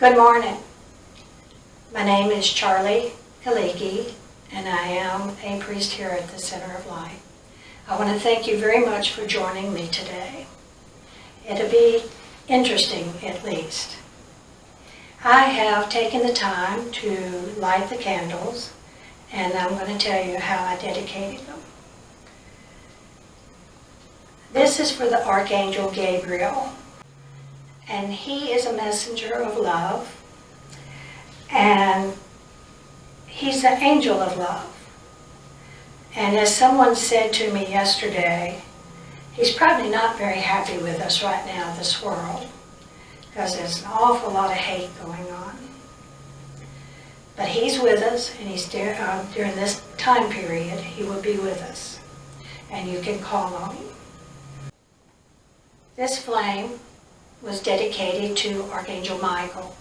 Good morning. My name is Charlie Kaliki, and I am a priest here at the Center of Light. I want to thank you very much for joining me today. It'll be interesting, at least. I have taken the time to light the candles, and I'm going to tell you how I dedicated them. This is for the Archangel Gabriel, and he is a messenger of love, and he's the angel of love. And as someone said to me yesterday, he's probably not very happy with us right now in this world, because there's an awful lot of hate going on. But he's with us, and he's during this time period, he will be with us, and you can call on him. This flame was dedicated to Archangel Michael.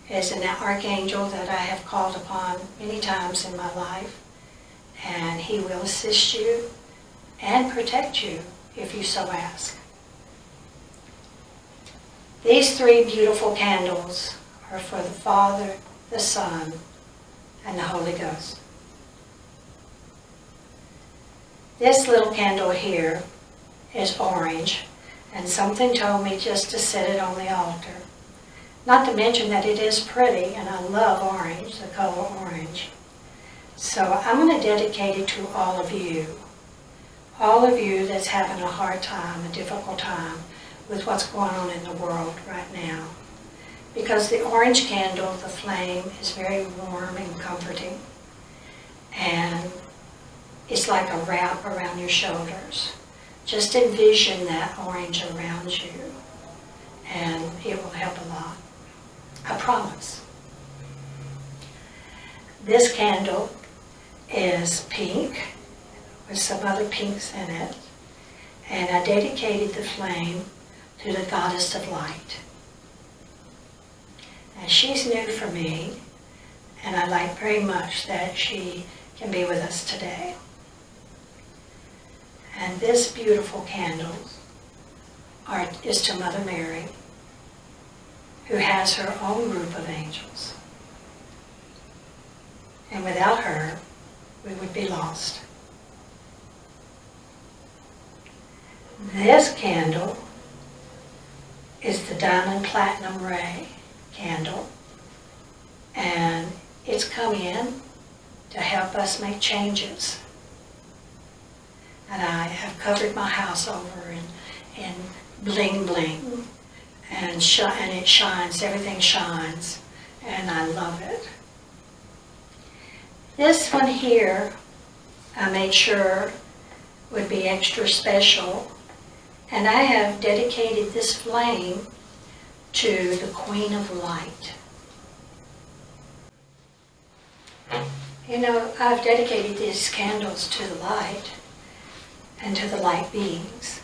It is an archangel that I have called upon many times in my life, and he will assist you and protect you if you so ask. These three beautiful candles are for the Father, the Son, and the Holy Ghost. This little candle here is orange, and something told me just to set it on the altar. Not to mention that it is pretty, and I love orange, the color orange. So I'm going to dedicate it to all of you that's having a hard time, a difficult time with what's going on in the world right now. Because the orange candle, the flame, is very warm and comforting, and it's like a wrap around your shoulders. Just envision that orange around you, and it will help a lot. I promise. This candle is pink with some other pinks in it, and I dedicated the flame to the Goddess of Light. And she's new for me, and I like very much that she can be with us today. And this beautiful candle is to Mother Mary, who has her own group of angels. And without her, we would be lost. This candle is the Diamond Platinum Ray candle, and it's come in to help us make changes. And I have covered my house over in bling bling, and it shines, everything shines, and I love it. This one here, I made sure would be extra special, and I have dedicated this flame to the Queen of Light. You know, I've dedicated these candles to the light and to the light beings.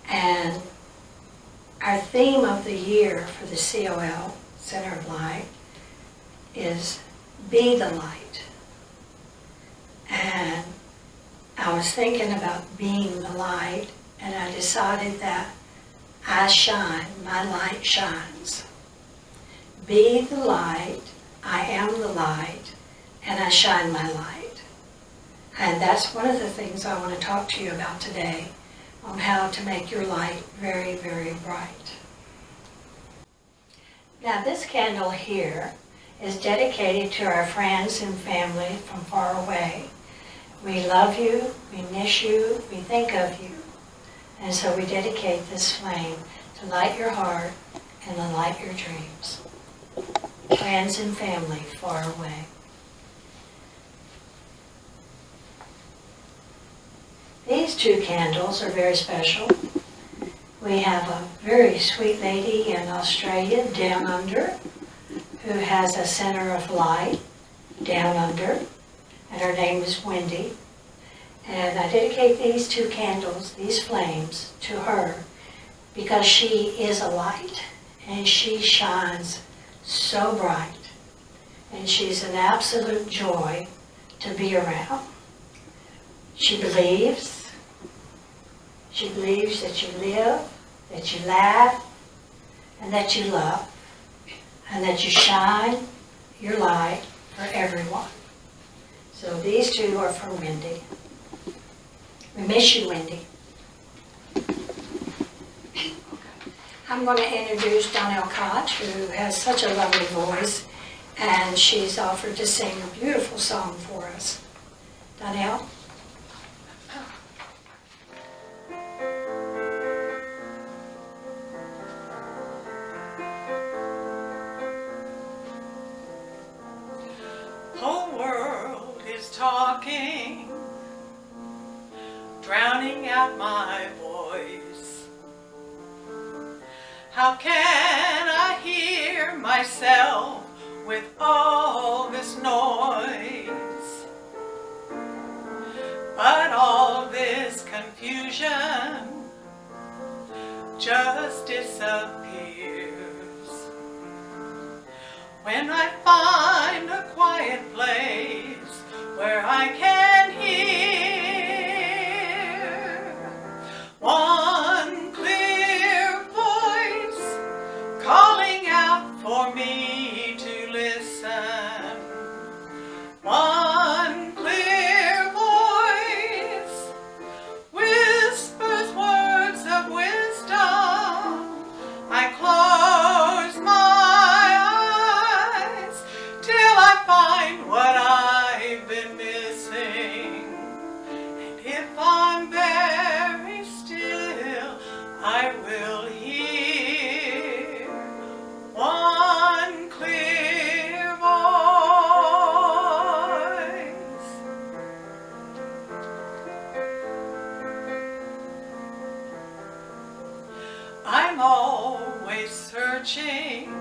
And our theme of the year for the COL, Center of Light, is Be the Light. And I was thinking about being the light, and I decided that I shine, my light shines. Be the light, I am the light, and I shine my light. And that's one of the things I want to talk to you about today, on how to make your light very, very bright. Now this candle here is dedicated to our friends and family from far away. We love you, we miss you, we think of you. And so we dedicate this flame to light your heart and to light your dreams. Friends and family far away. These two candles are very special. We have a very sweet lady in Australia, down under, who has a Center of Light down under, and her name is Wendy. And I dedicate these two candles, these flames, to her because she is a light, and she shines so bright, and she's an absolute joy to be around. She believes that you live, that you laugh, and that you love. and that you shine your light for everyone. So these two are for Wendy. We miss you, Wendy. I'm going to introduce Donnell Koch, who has such a lovely voice, and she's offered to sing a beautiful song for us. Donnell? Whole world is talking, drowning out my voice. How can I hear myself with all this noise? But all this confusion just disappears when I find a quiet place where I can hear one clear voice calling out for me to listen. One clear voice whispers words of wisdom. I close my eyes till I find what I've been missing. And if I'm very still, I will hear one clear voice. I'm always searching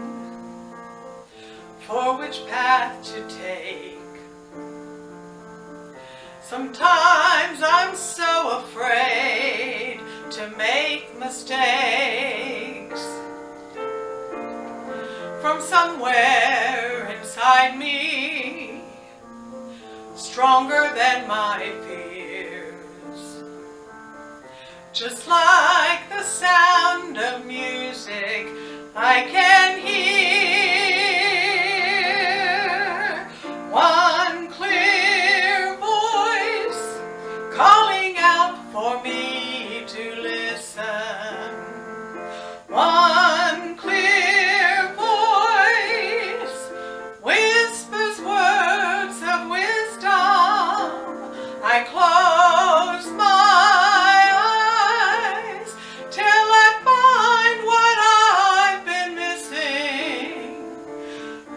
for which path to take. Sometimes I'm so afraid to make mistakes. From somewhere inside me, stronger than my fears, just like the sound of music, I can hear one clear voice calling out for me to listen. One clear voice whispers words of wisdom. I close my eyes till I find what I've been missing.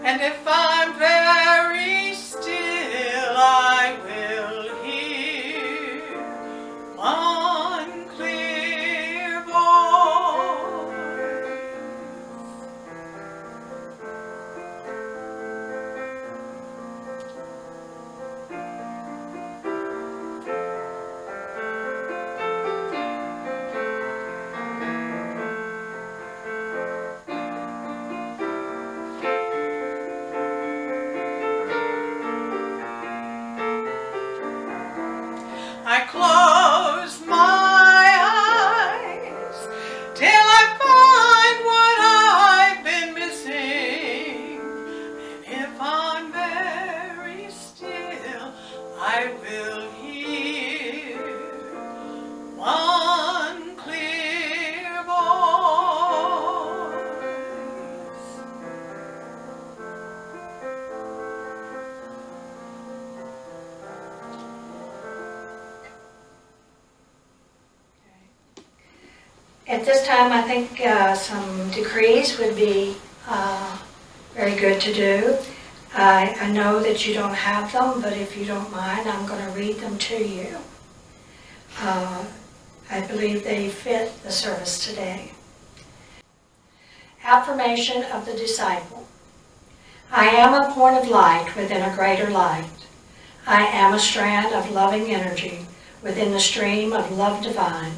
And if I'm very still, I will hear one clear voice. I close my eyes till I find what I've been missing. And if I'm very still, I will hear one clear voice. At this time, I think some decrees would be very good to do. I know that you don't have them, but if you don't mind, I'm going to read them to you. I believe they fit the service today. Affirmation of the disciple. I am a point of light within a greater light. I am a strand of loving energy within the stream of love divine.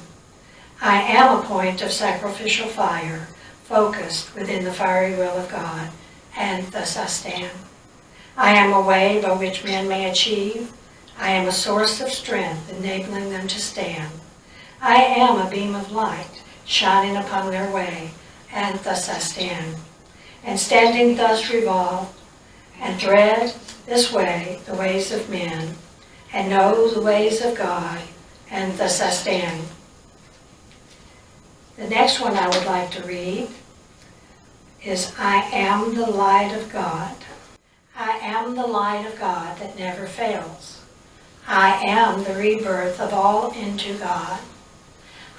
I am a point of sacrificial fire, focused within the fiery will of God, and thus I stand. I am a way by which men may achieve. I am a source of strength, enabling them to stand. I am a beam of light, shining upon their way, and thus I stand. and standing thus revolve, and thread this way the ways of men, and know the ways of God, and thus I stand. The next one I would like to read is, I am the light of God. I am the light of God that never fails. I am the rebirth of all into God.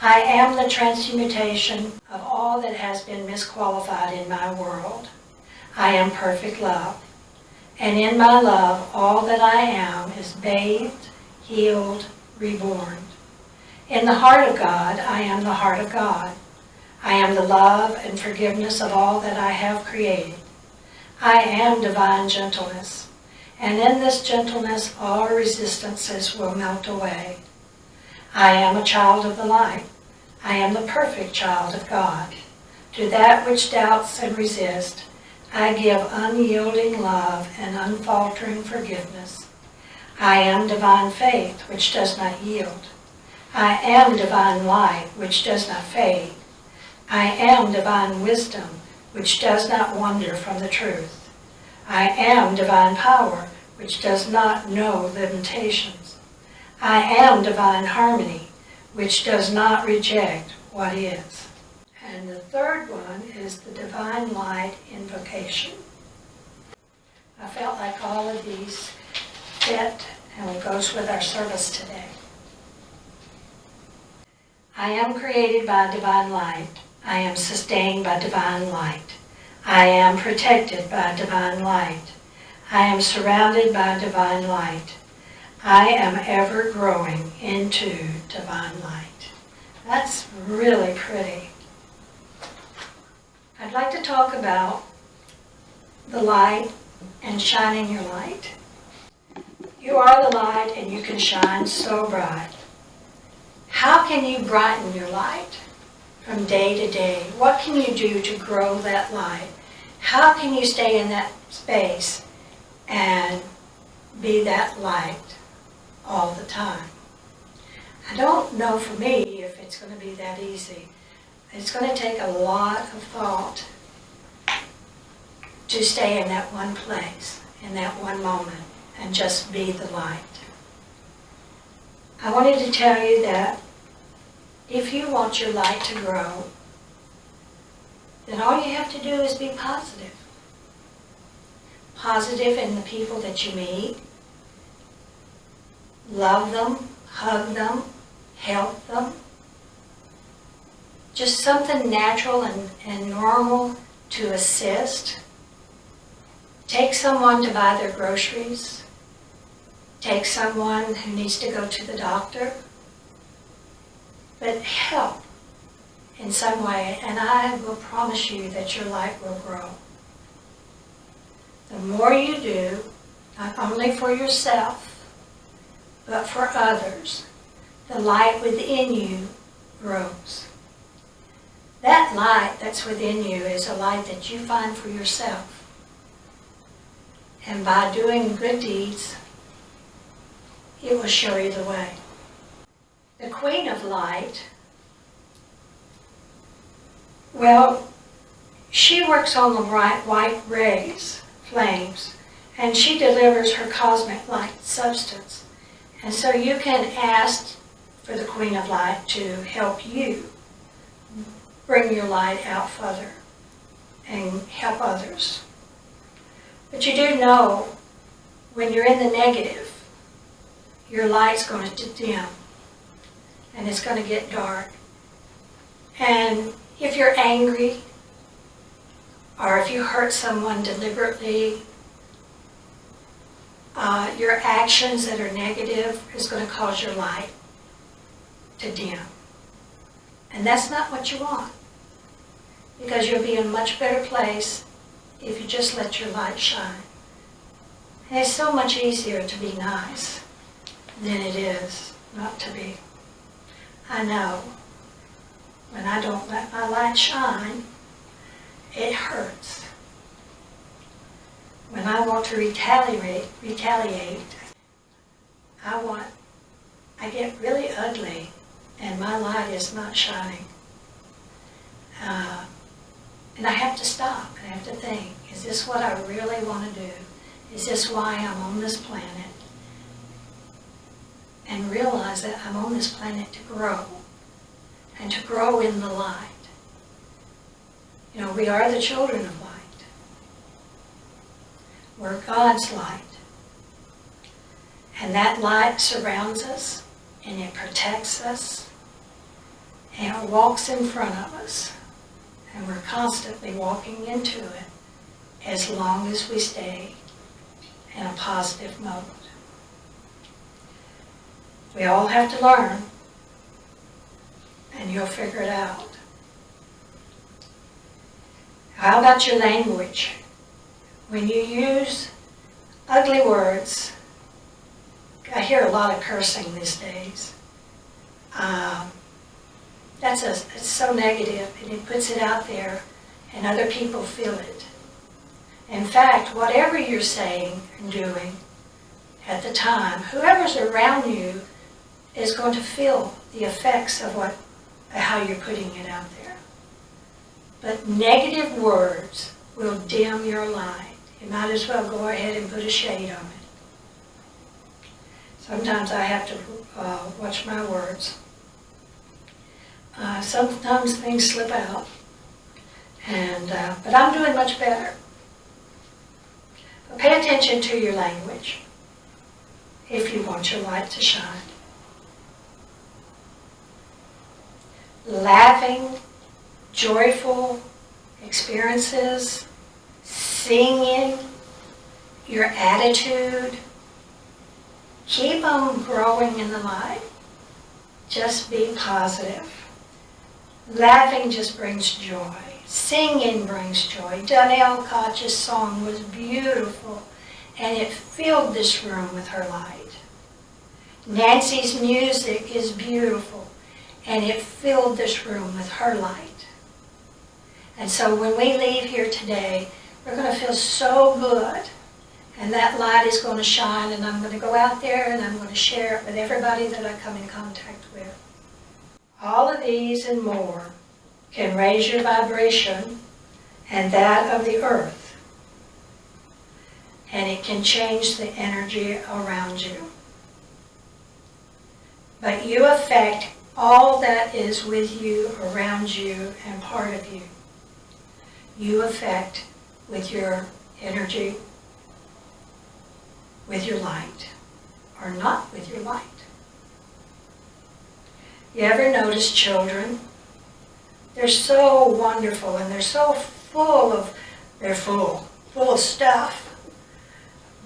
I am the transmutation of all that has been misqualified in my world. I am perfect love. And in my love, all that I am is bathed, healed, reborn. In the heart of God, I am the heart of God. I am the love and forgiveness of all that I have created. I am divine gentleness, and in this gentleness all resistances will melt away. I am a child of the light. I am the perfect child of God. To that which doubts and resists, I give unyielding love and unfaltering forgiveness. I am divine faith, which does not yield. I am divine light, which does not fade. I am divine wisdom, which does not wander from the truth. I am divine power, which does not know limitations. I am divine harmony, which does not reject what is. And the third one is the divine light invocation. I felt like all of these fit and goes with our service today. I am created by divine light. I am sustained by divine light. I am protected by divine light. I am surrounded by divine light. I am ever growing into divine light. That's really pretty. I'd like to talk about the light and shining your light. You are the light and you can shine so bright. How can you brighten your light from day to day? What can you do to grow that light? How can you stay in that space and be that light all the time? I don't know for me if it's going to be that easy. It's going to take a lot of thought to stay in that one place, in that one moment, and just be the light. I wanted to tell you that if you want your light to grow, then all you have to do is be positive. Positive in the people that you meet. Love them, hug them, help them. Just something natural and normal to assist. Take someone to buy their groceries. Take someone who needs to go to the doctor. But help in some way, and I will promise you that your light will grow. The more you do, not only for yourself, but for others, the light within you grows. That light that's within you is a light that you find for yourself. And by doing good deeds, it will show you the way. The Queen of Light, well, she works on the white rays, flames, and she delivers her cosmic light substance. And so you can ask for the Queen of Light to help you bring your light out further and help others. But you do know when you're in the negative, your light's going to dim and it's going to get dark. And if you're angry or if you hurt someone deliberately, your actions that are negative is going to cause your light to dim. And that's not what you want, because you'll be in a much better place if you just let your light shine. And it's so much easier to be nice than it is not to be. I know when I don't let my light shine, it hurts. When I want to retaliate, I get really ugly and my light is not shining. And I have to stop and I have to think, is this what I really want to do? Is this why I'm on this planet? And realize that I'm on this planet to grow, and to grow in the light. You know, we are the children of light. We're God's light. And that light surrounds us, and it protects us, and it walks in front of us. And we're constantly walking into it as long as we stay in a positive mode. We all have to learn, and you'll figure it out. How about your language? When you use ugly words, I hear a lot of cursing these days. It's so negative, and it puts it out there, and other people feel it. In fact, whatever you're saying and doing at the time, whoever's around you is going to feel the effects of how you're putting it out there. But negative words will dim your light. You might as well go ahead and put a shade on it. Sometimes I have to watch my words. Sometimes things slip out, but I'm doing much better. But pay attention to your language if you want your light to shine. Laughing, joyful experiences, singing, your attitude, keep on growing in the light. Just be positive. Laughing just brings joy. Singing brings joy. Donnell Koch's song was beautiful, and it filled this room with her light. Nancy's music is beautiful, and it filled this room with her light. And so when we leave here today, we're going to feel so good, and that light is going to shine, and I'm going to go out there and I'm going to share it with everybody that I come in contact with. All of these and more can raise your vibration and that of the earth, and it can change the energy around you. But you affect all that is with you, around you, and part of you. You affect with your energy, with your light, or not with your light. You ever notice children? They're so wonderful, and they're so full of stuff.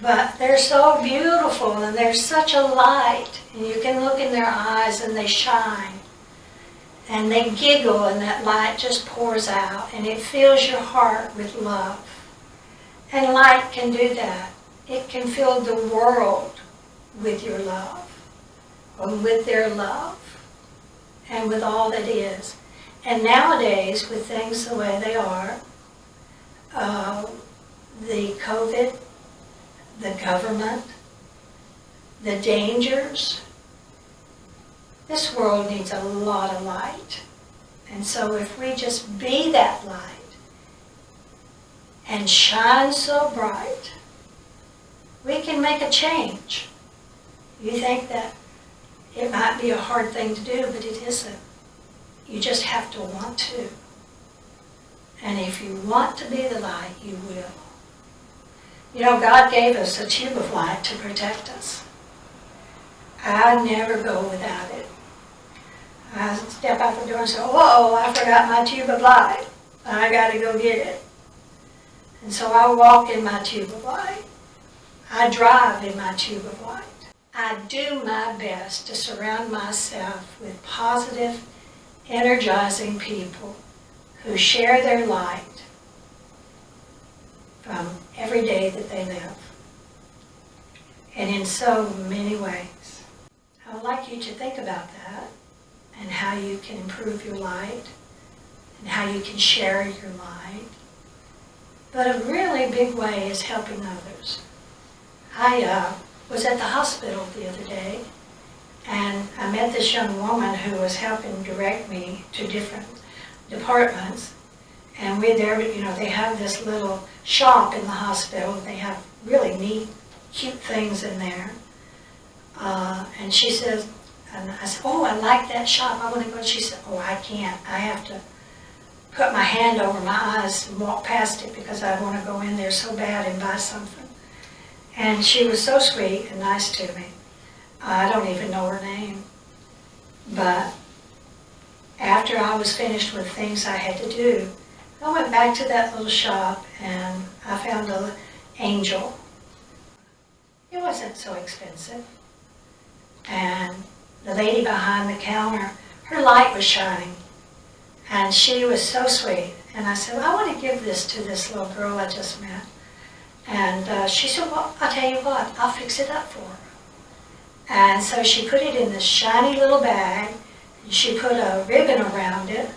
But they're so beautiful, and they're such a light, and you can look in their eyes and they shine. And they giggle, and that light just pours out, and it fills your heart with love. And light can do that. It can fill the world with your love, and with their love, and with all that is. And nowadays, with things the way they are, the COVID, the government, the dangers, this world needs a lot of light. And so if we just be that light and shine so bright, we can make a change. You think that it might be a hard thing to do, but it isn't. You just have to want to. And if you want to be the light, you will. You know, God gave us a tube of light to protect us. I never go without it. I step out the door and say, "Whoa, I forgot my tube of light. I got to go get it." And so I walk in my tube of light. I drive in my tube of light. I do my best to surround myself with positive, energizing people who share their light from every day that they live, and in so many ways. I would like you to think about that, and how you can improve your light, and how you can share your light. But a really big way is helping others. I was at the hospital the other day, and I met this young woman who was helping direct me to different departments. And we're there, you know, they have this little shop in the hospital. They have really neat, cute things in there. And she says, and I said, oh, I like that shop. I want to go. She said, oh, I can't. I have to put my hand over my eyes and walk past it because I want to go in there so bad and buy something. And she was so sweet and nice to me. I don't even know her name. But after I was finished with things I had to do, I went back to that little shop and I found an angel. It wasn't so expensive. And the lady behind the counter, her light was shining. And she was so sweet. And I said, well, I want to give this to this little girl I just met. And she said, well, I'll tell you what, I'll fix it up for her. And so she put it in this shiny little bag. And she put a ribbon around it.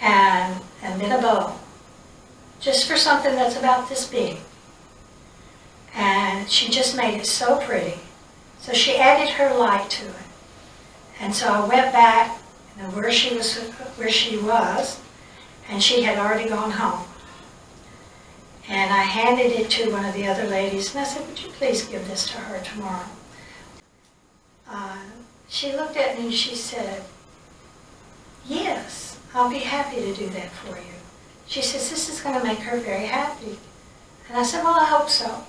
And then a bow. Just for something that's about this big. And she just made it so pretty. So she added her light to it. And so I went back where she was, and she had already gone home. And I handed it to one of the other ladies, and I said, would you please give this to her tomorrow? She looked at me and she said, yes, I'll be happy to do that for you. She says, this is going to make her very happy. And I said, well, I hope so.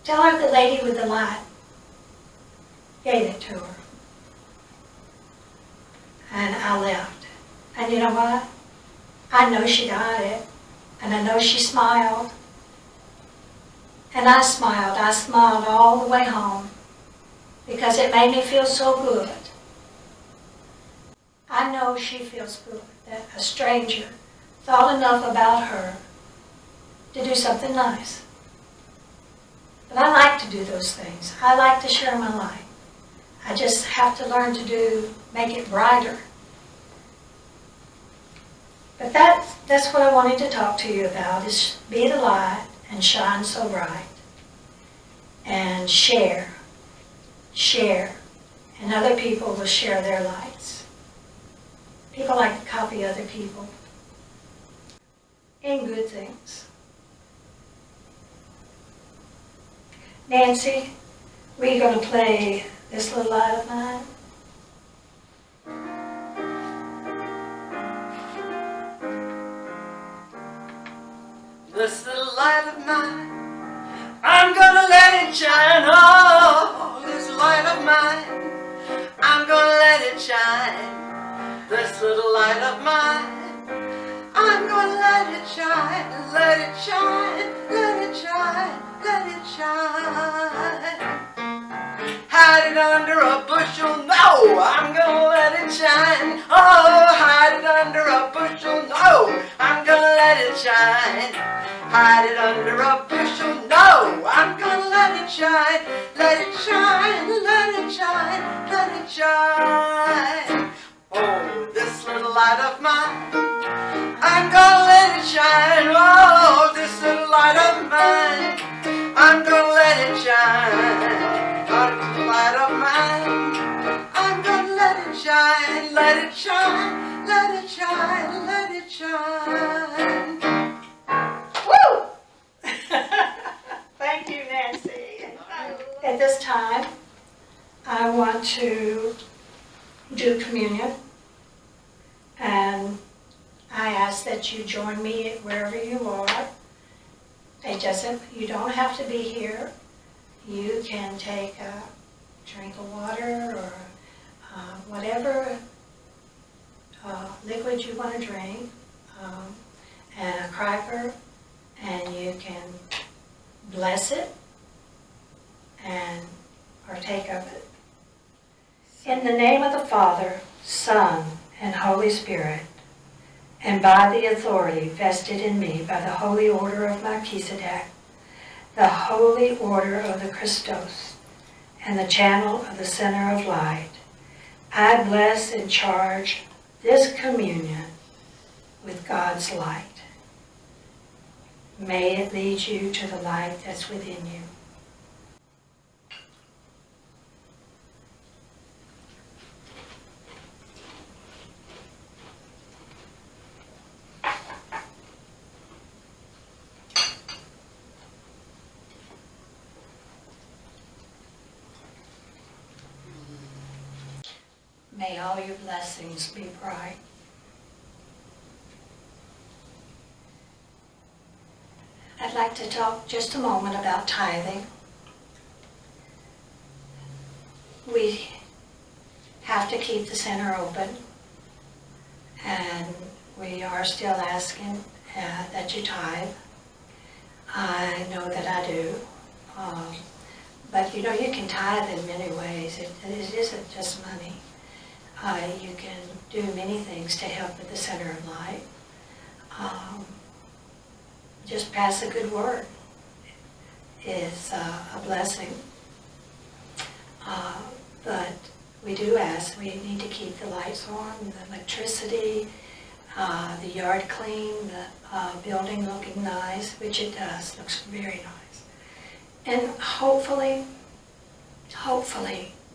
Tell her the lady with the light gave it to her. And I left. And you know what? I know she got it. And I know she smiled. And I smiled. I smiled all the way home because it made me feel so good. I know she feels good that a stranger thought enough about her to do something nice. But I like to do those things. I like to share my light. I just have to learn to make it brighter. But that's what I wanted to talk to you about, is be the light and shine so bright. And share. And other people will share their lights. People like to copy other people in good things. Nancy, we're going to play this little light of mine. This little light of mine, I'm gonna let it shine. Oh, this light of mine, I'm gonna let it shine. This little light of mine, I'm gonna let it shine. Let it shine, let it shine, let it shine. Hide it under a bushel, no, I'm gonna let it shine. Oh, hide it under a bushel, no, I'm gonna let it shine. Hide it under a bushel, no, I'm gonna let it shine. Let it shine, let it shine, let it shine. Oh, this little light of mine, I'm gonna let it shine. Oh, this little light of mine, I'm gonna let it shine. Oh, this little light of mine, I'm gonna let it shine. Let it shine, let it shine, let it shine. Woo! Thank you, Nancy. At this time, I want to do communion. And I ask that you join me wherever you are. You don't have to be here. You can take a drink of water or whatever liquid you want to drink, and a cracker, and you can bless it and partake of it. In the name of the Father, Son, and Holy Spirit, and by the authority vested in me by the Holy Order of Melchizedek, the Holy Order of the Christos, and the channel of the Center of Light, I bless and charge this communion with God's light. May it lead you to the light that's within you. May all your blessings be bright. I'd like to talk just a moment about tithing. We have to keep the center open, and we are still asking that you tithe. I know that I do. But you know, you can tithe in many ways. It isn't just money. You can do many things to help with the center of light. Just pass a good word is a blessing. But we do ask, we need to keep the lights on, the electricity, the yard clean, the building looking nice, which it does, looks very nice. And hopefully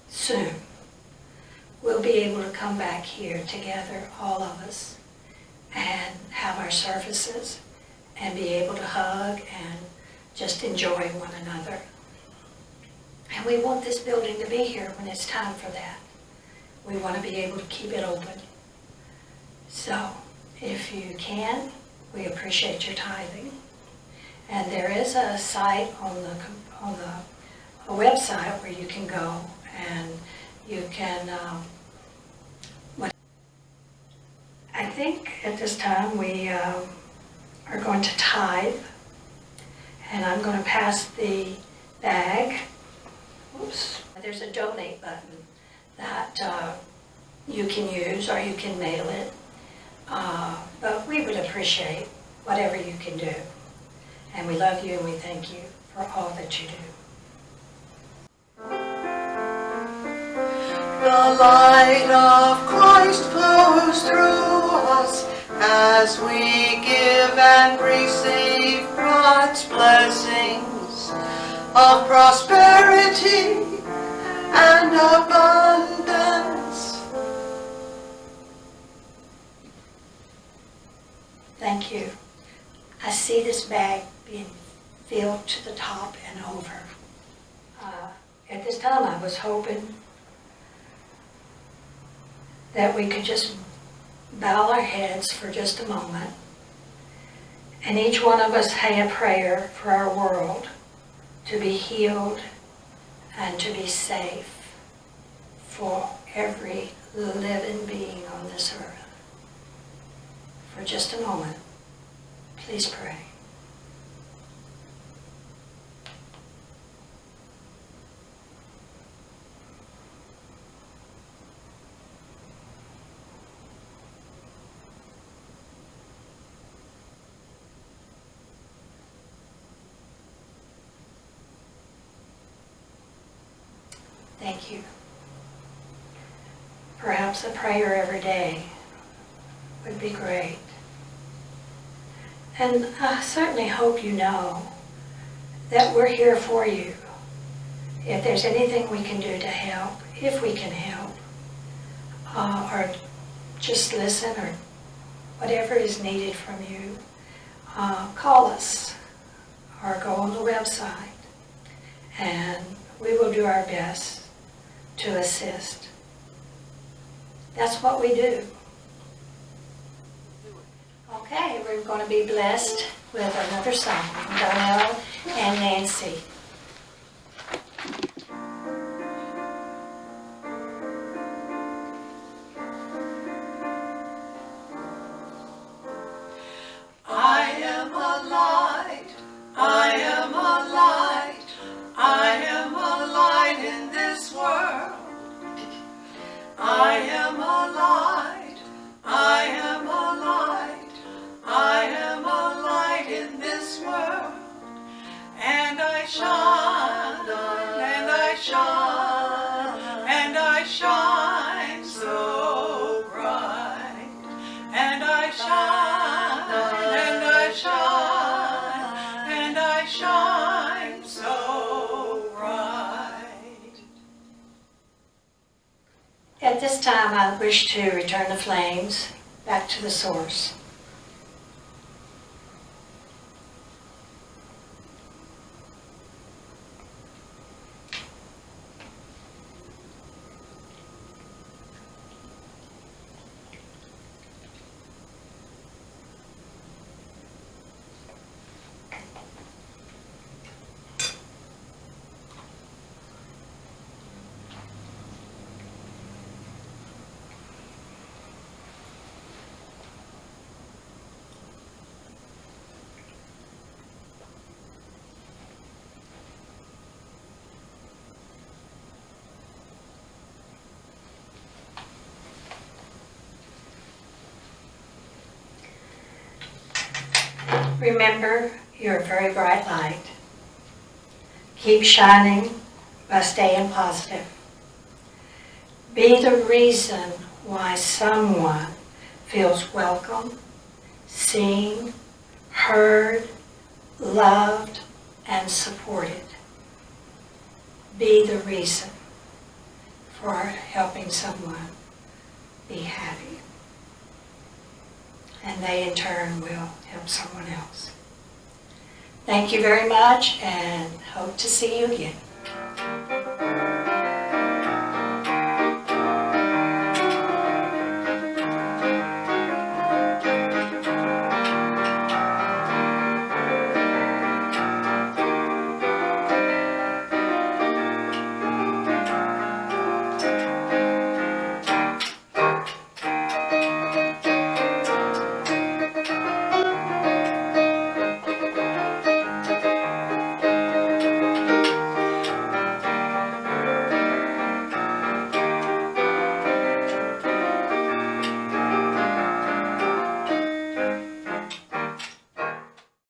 soon, we'll be able to come back here together, all of us, and have our services, and be able to hug and just enjoy one another. And we want this building to be here when it's time for that. We want to be able to keep it open. So, if you can, we appreciate your tithing. And there is a site on a website where you can go and you can, I think at this time we are going to tithe, and I'm going to pass the bag. Oops. There's a donate button that you can use, or you can mail it. But we would appreciate whatever you can do. And we love you and we thank you for all that you do. The light of Christ flows through us as we give and receive God's blessings of prosperity and abundance. Thank you. I see this bag being filled to the top and over. At this time I was hoping that we could just bow our heads for just a moment, and each one of us say a prayer for our world to be healed and to be safe for every living being on this earth. For just a moment, please pray. Thank you. Perhaps a prayer every day would be great. And I certainly hope you know that we're here for you. If there's anything we can do to help, if we can help, or just listen, or whatever is needed from you, call us or go on the website, and we will do our best to assist. That's what we do. Okay, we're going to be blessed with another song from Donnell and Nancy. I am a light, I am a light, I am a light in this world. I am a light, I am a light, I am a light in this world. And I shine, and I shine, and I shine so bright. And I shine, and I shine, and I shine so bright. At this time, I wish to return the flames back to the source. Remember, you're a very bright light. Keep shining by staying positive. Be the reason why someone feels welcome, seen, heard, loved, and supported. Be the reason for helping someone be happy. And they in turn will help someone else. Thank you very much and hope to see you again.